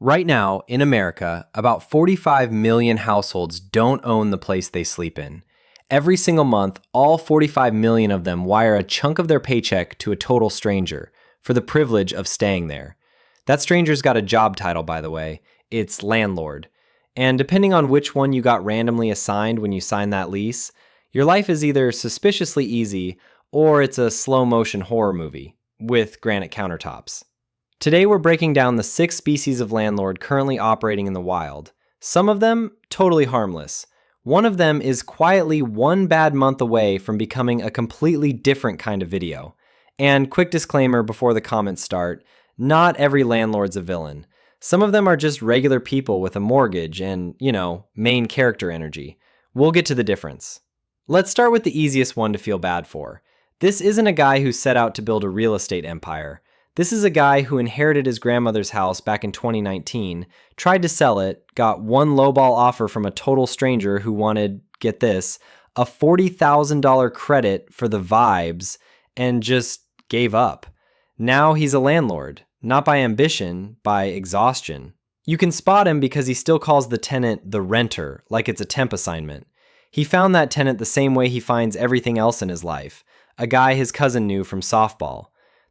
Right now, in America, about 45 million households don't own the place they sleep in. Every single month, all 45 million of them wire a chunk of their paycheck to a total stranger for the privilege of staying there. That stranger's got a job title, by the way. It's landlord. And depending on which one you got randomly assigned when you signed that lease, your life is either suspiciously easy or it's a slow-motion horror movie with granite countertops. Today we're breaking down the 6 species of landlord currently operating in the wild. Some of them totally harmless. One of them is quietly one bad month away from becoming a completely different kind of video. And quick disclaimer before the comments start, not every landlord's a villain. Some of them are just regular people with a mortgage and, main character energy. We'll get to the difference. Let's start with the easiest one to feel bad for. This isn't a guy who set out to build a real estate empire. This is a guy who inherited his grandmother's house back in 2019, tried to sell it, got one lowball offer from a total stranger who wanted, get this, a $40,000 credit for the vibes, and just gave up. Now he's a landlord, not by ambition, by exhaustion. You can spot him because he still calls the tenant the renter, like it's a temp assignment. He found that tenant the same way he finds everything else in his life, a guy his cousin knew from softball.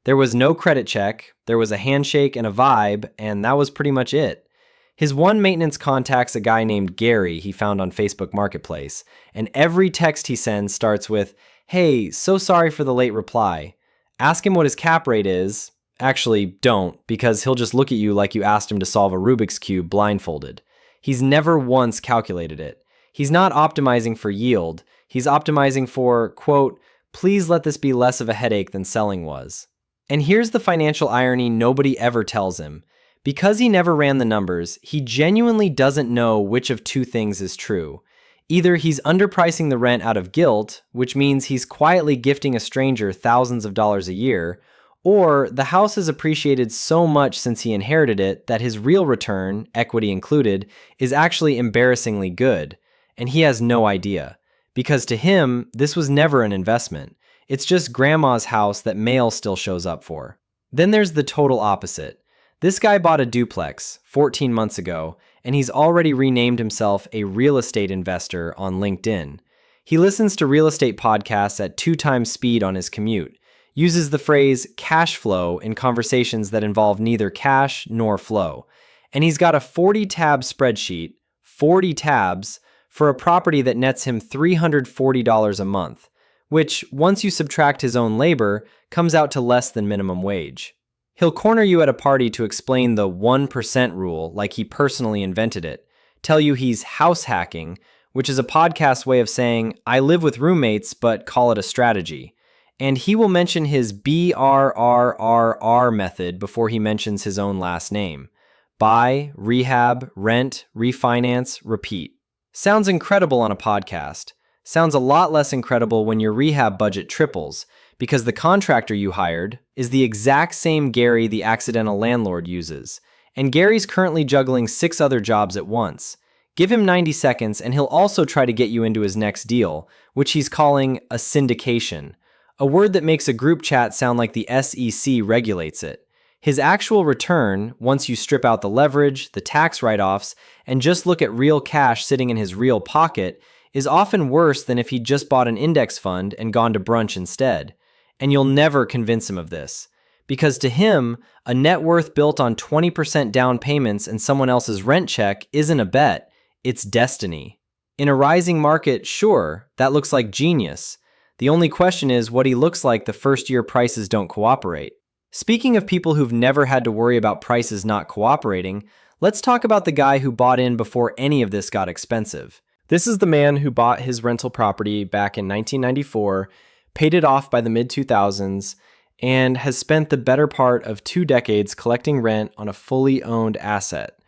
There was no credit check, there was a handshake and a vibe, and that was pretty much it. His one maintenance contact's a guy named Gary he found on Facebook Marketplace, and every text he sends starts with, "Hey, so sorry for the late reply." Ask him what his cap rate is. Actually, don't, because he'll just look at you like you asked him to solve a Rubik's Cube blindfolded. He's never once calculated it. He's not optimizing for yield, he's optimizing for, quote, "Please let this be less of a headache than selling was." And here's the financial irony nobody ever tells him. Because he never ran the numbers, he genuinely doesn't know which of two things is true. Either he's underpricing the rent out of guilt, which means he's quietly gifting a stranger thousands of dollars a year, or the house has appreciated so much since he inherited it that his real return, equity included, is actually embarrassingly good. And he has no idea. Because to him, this was never an investment. It's just grandma's house that mail still shows up for. Then there's the total opposite. This guy bought a duplex 14 months ago, and he's already renamed himself a real estate investor on LinkedIn. He listens to real estate podcasts at 2 times speed on his commute, uses the phrase cash flow in conversations that involve neither cash nor flow, and he's got a 40-tab spreadsheet, 40 tabs, for a property that nets him $340 a month. Which, once you subtract his own labor, comes out to less than minimum wage. He'll corner you at a party to explain the 1% rule like he personally invented it, tell you he's house hacking, which is a podcast way of saying, I live with roommates, but call it a strategy. And he will mention his BRRRR method before he mentions his own last name. Buy, rehab, rent, refinance, repeat. Sounds incredible on a podcast. Sounds a lot less incredible when your rehab budget triples, because the contractor you hired is the exact same Gary the Accidental Landlord uses, and Gary's currently juggling 6 other jobs at once. Give him 90 seconds and he'll also try to get you into his next deal, which he's calling a syndication, a word that makes a group chat sound like the SEC regulates it. His actual return, once you strip out the leverage, the tax write-offs, and just look at real cash sitting in his real pocket, is often worse than if he'd just bought an index fund and gone to brunch instead. And you'll never convince him of this. Because to him, a net worth built on 20% down payments and someone else's rent check isn't a bet, it's destiny. In a rising market, sure, that looks like genius. The only question is what he looks like the first year prices don't cooperate. Speaking of people who've never had to worry about prices not cooperating, let's talk about the guy who bought in before any of this got expensive. This is the man who bought his rental property back in 1994, paid it off by the mid-2000s, and has spent the better part of 2 decades collecting rent on a fully owned asset,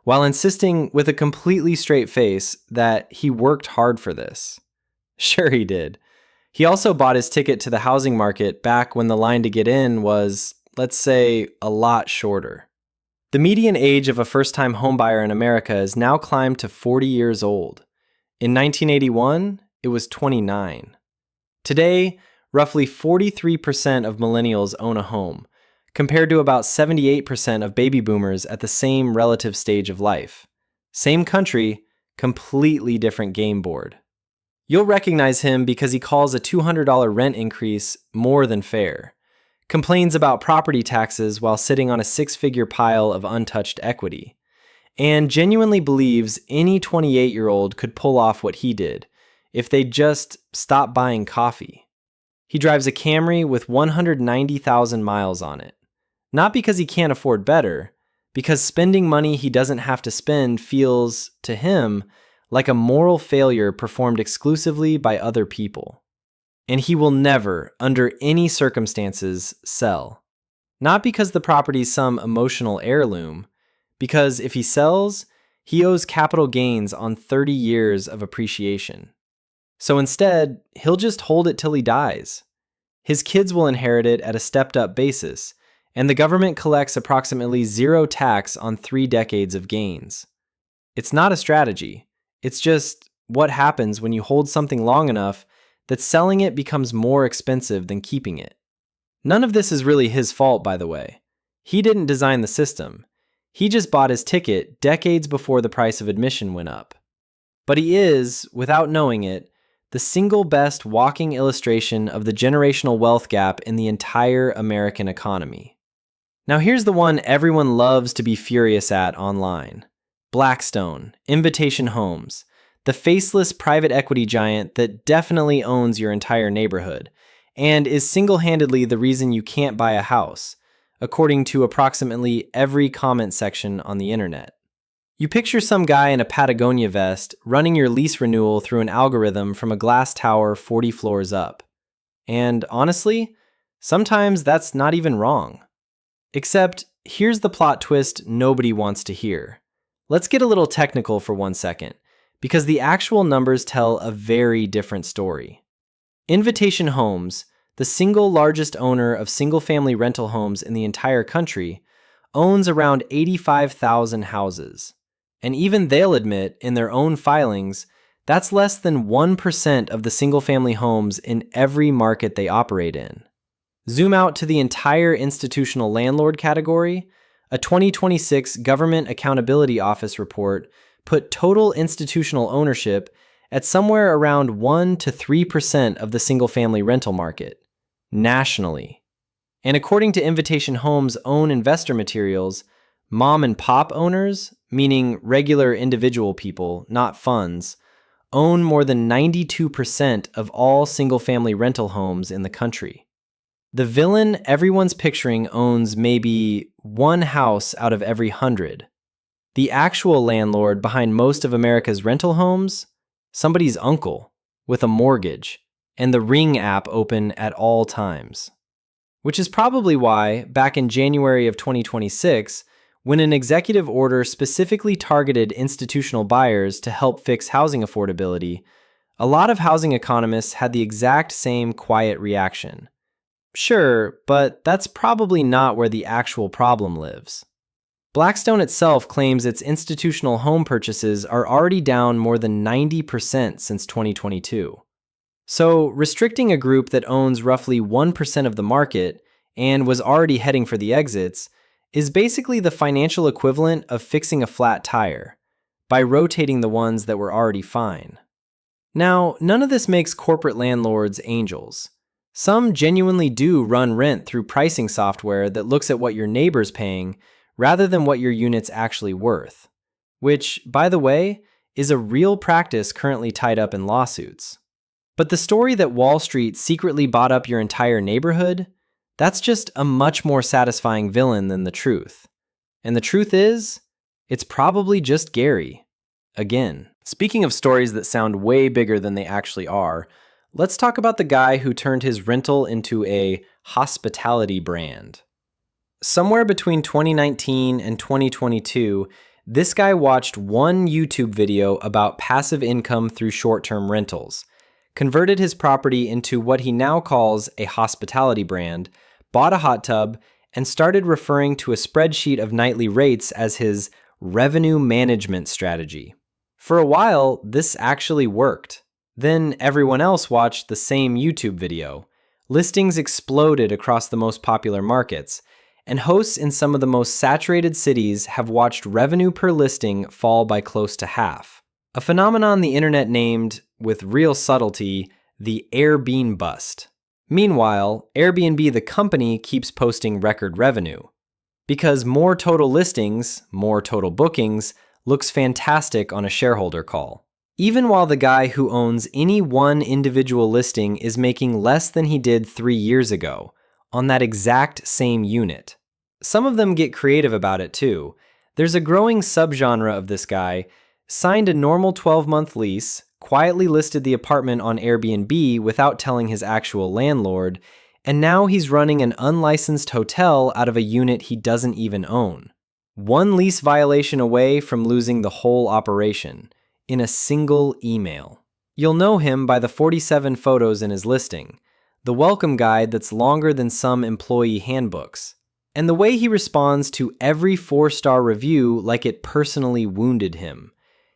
while insisting with a completely straight face that he worked hard for this. Sure he did. He also bought his ticket to the housing market back when the line to get in was, let's say, a lot shorter. The median age of a first-time homebuyer in America has now climbed to 40 years old. In 1981, it was 29. Today, roughly 43% of millennials own a home, compared to about 78% of baby boomers at the same relative stage of life. Same country, completely different game board. You'll recognize him because he calls a $200 rent increase more than fair, complains about property taxes while sitting on a six-figure pile of untouched equity, and genuinely believes any 28-year-old could pull off what he did if they just stop buying coffee. He drives a Camry with 190,000 miles on it. Not because he can't afford better, because spending money he doesn't have to spend feels, to him, like a moral failure performed exclusively by other people. And he will never, under any circumstances, sell. Not because the property's some emotional heirloom, because if he sells, he owes capital gains on 30 years of appreciation. So instead, he'll just hold it till he dies. His kids will inherit it at a stepped-up basis, and the government collects approximately zero tax on 3 decades of gains. It's not a strategy. It's just what happens when you hold something long enough that selling it becomes more expensive than keeping it. None of this is really his fault, by the way. He didn't design the system. He just bought his ticket decades before the price of admission went up. But he is, without knowing it, the single best walking illustration of the generational wealth gap in the entire American economy. Now here's the one everyone loves to be furious at online. Blackstone, Invitation Homes, the faceless private equity giant that definitely owns your entire neighborhood and is single-handedly the reason you can't buy a house, according to approximately every comment section on the internet. You picture some guy in a Patagonia vest running your lease renewal through an algorithm from a glass tower 40 floors up. And honestly, sometimes that's not even wrong. Except, here's the plot twist nobody wants to hear. Let's get a little technical for 1 second, because the actual numbers tell a very different story. Invitation Homes, the single largest owner of single-family rental homes in the entire country, owns around 85,000 houses. And even they'll admit in their own filings, that's less than 1% of the single-family homes in every market they operate in. Zoom out to the entire institutional landlord category. A 2026 Government Accountability Office report put total institutional ownership at somewhere around 1 to 3% of the single-family rental market, nationally. And according to Invitation Homes' own investor materials, mom and pop owners, meaning regular individual people, not funds, own more than 92% of all single-family rental homes in the country. The villain everyone's picturing owns maybe 1 house out of every 100. The actual landlord behind most of America's rental homes? Somebody's uncle, with a mortgage, and the Ring app open at all times. Which is probably why, back in January of 2026, when an executive order specifically targeted institutional buyers to help fix housing affordability, a lot of housing economists had the exact same quiet reaction. Sure, but that's probably not where the actual problem lives. Blackstone itself claims its institutional home purchases are already down more than 90% since 2022. So, restricting a group that owns roughly 1% of the market and was already heading for the exits is basically the financial equivalent of fixing a flat tire, by rotating the ones that were already fine. Now, none of this makes corporate landlords angels. Some genuinely do run rent through pricing software that looks at what your neighbor's paying rather than what your unit's actually worth, which, by the way, is a real practice currently tied up in lawsuits. But the story that Wall Street secretly bought up your entire neighborhood, that's just a much more satisfying villain than the truth. And the truth is, it's probably just Gary. Again. Speaking of stories that sound way bigger than they actually are, let's talk about the guy who turned his rental into a hospitality brand. Somewhere between 2019 and 2022, this guy watched one YouTube video about passive income through short-term rentals, converted his property into what he now calls a hospitality brand, bought a hot tub, and started referring to a spreadsheet of nightly rates as his revenue management strategy. For a while, this actually worked. Then everyone else watched the same YouTube video. Listings exploded across the most popular markets, and hosts in some of the most saturated cities have watched revenue per listing fall by close to half. A phenomenon the internet named, with real subtlety, the Airbnb bust. Meanwhile, Airbnb the company keeps posting record revenue. Because more total listings, more total bookings, looks fantastic on a shareholder call. Even while the guy who owns any one individual listing is making less than he did 3 years ago, on that exact same unit. Some of them get creative about it too. There's a growing subgenre of this guy, signed a normal 12-month lease, quietly listed the apartment on Airbnb without telling his actual landlord, and now he's running an unlicensed hotel out of a unit he doesn't even own. One lease violation away from losing the whole operation, in a single email. You'll know him by the 47 photos in his listing, the welcome guide that's longer than some employee handbooks, and the way he responds to every 4-star review like it personally wounded him.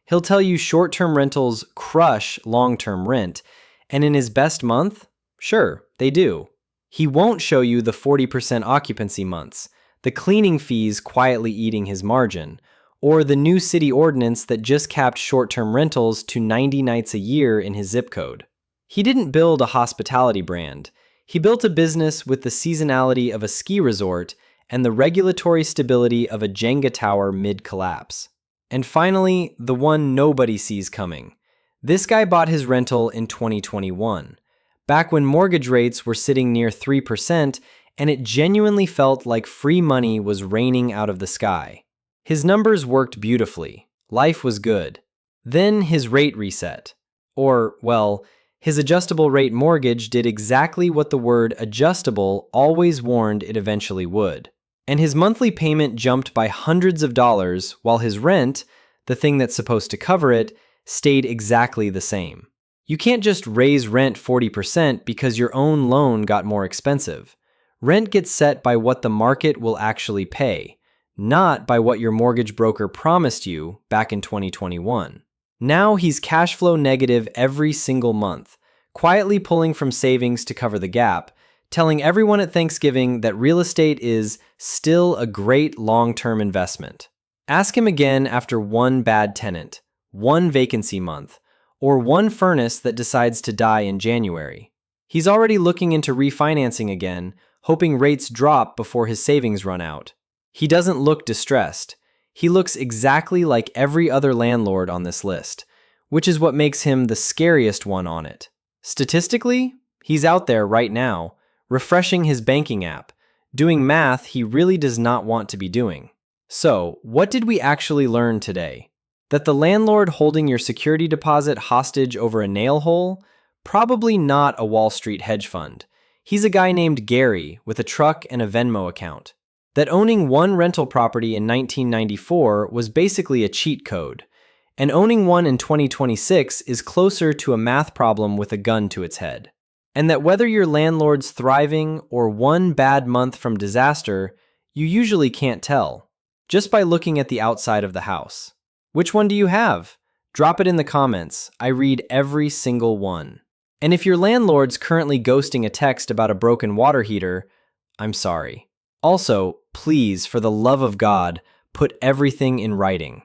He'll tell you short-term rentals crush long-term rent, and in his best month, sure, they do. He won't show you the 40% occupancy months, the cleaning fees quietly eating his margin, or the new city ordinance that just capped short-term rentals to 90 nights a year in his zip code. He didn't build a hospitality brand. He built a business with the seasonality of a ski resort and the regulatory stability of a Jenga tower mid-collapse. And finally, the one nobody sees coming. This guy bought his rental in 2021, back when mortgage rates were sitting near 3%, and it genuinely felt like free money was raining out of the sky. His numbers worked beautifully. Life was good. Then his rate reset. Or, well, his adjustable rate mortgage did exactly what the word adjustable always warned it eventually would. And his monthly payment jumped by hundreds of dollars, while his rent, the thing that's supposed to cover it, stayed exactly the same. You can't just raise rent 40% because your own loan got more expensive. Rent gets set by what the market will actually pay, not by what your mortgage broker promised you back in 2021. Now he's cash flow negative every single month, quietly pulling from savings to cover the gap, telling everyone at Thanksgiving that real estate is still a great long-term investment. Ask him again after one bad tenant, one vacancy month, or one furnace that decides to die in January. He's already looking into refinancing again, hoping rates drop before his savings run out. He doesn't look distressed. He looks exactly like every other landlord on this list, which is what makes him the scariest one on it. Statistically, he's out there right now, refreshing his banking app, doing math he really does not want to be doing. So, what did we actually learn today? That the landlord holding your security deposit hostage over a nail hole? Probably not a Wall Street hedge fund. He's a guy named Gary with a truck and a Venmo account. That owning one rental property in 1994 was basically a cheat code, and owning one in 2026 is closer to a math problem with a gun to its head. And that whether your landlord's thriving or one bad month from disaster, you usually can't tell, just by looking at the outside of the house. Which one do you have? Drop it in the comments. I read every single one. And if your landlord's currently ghosting a text about a broken water heater, I'm sorry. Also, please, for the love of God, put everything in writing.